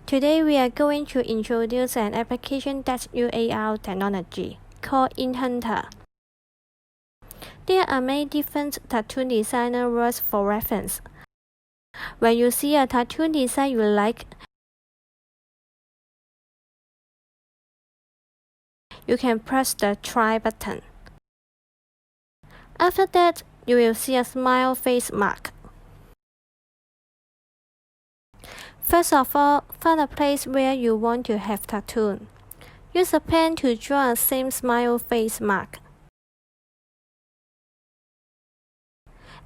Today we are going to introduce an application that uses AR technology called Inkhunter. There are many different tattoo designer words for reference. When you see a tattoo design you like, you can press the try button. After that, you will see a smile face mark. First of all, find a place where you want to have tattoo. Use a pen to draw a same smile face mark.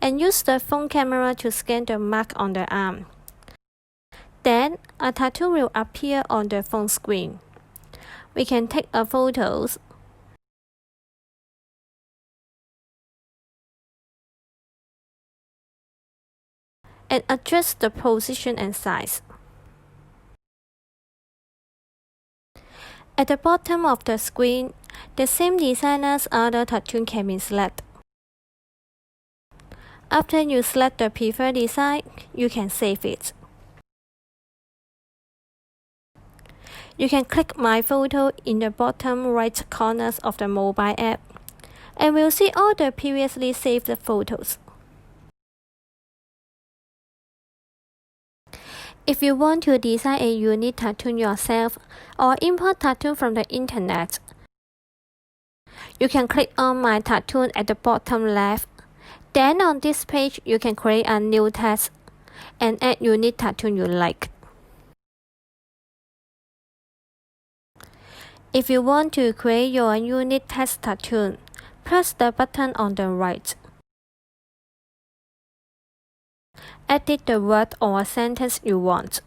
And use the phone camera to scan the mark on the arm. Then, a tattoo will appear on the phone screen. We can take a photos. And adjust the position and size. At the bottom of the screen, the same designer's other tattoo can be selected. After you select the preferred design, you can save it. You can click My Photo in the bottom right corner of the mobile app, and we'll see all the previously saved photos. If you want to design a unique tattoo yourself or import tattoo from the internet, you can click on My Tattoo at the bottom left. Then on this page, you can create a new text and add unique tattoo you like. If you want to create your unique text tattoo, press the button on the right. Edit the word or sentence you want.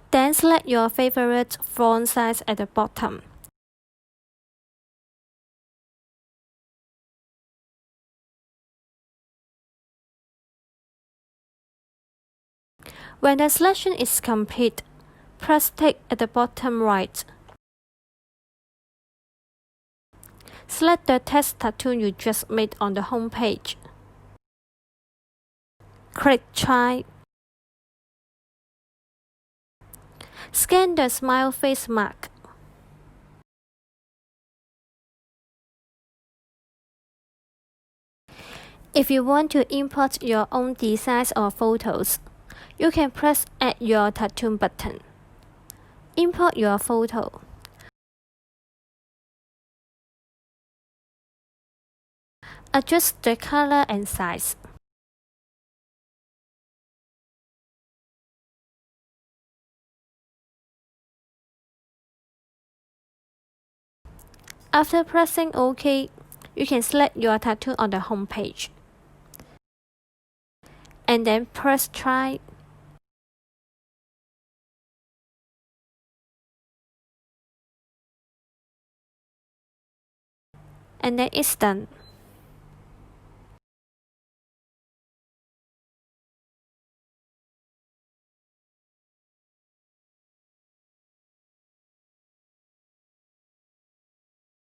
Then select your favorite font size at the bottom. When the selection is complete, press Tick at the bottom right. Select the text tattoo you just made on the home page. Click Try. Scan the smile face mark. If you want to import your own designs or photos, you can press Add Your Tattoo button. Import your photo. Adjust the color and size. After pressing OK, you can select your tattoo on the home page. And then press Try. And then it's done.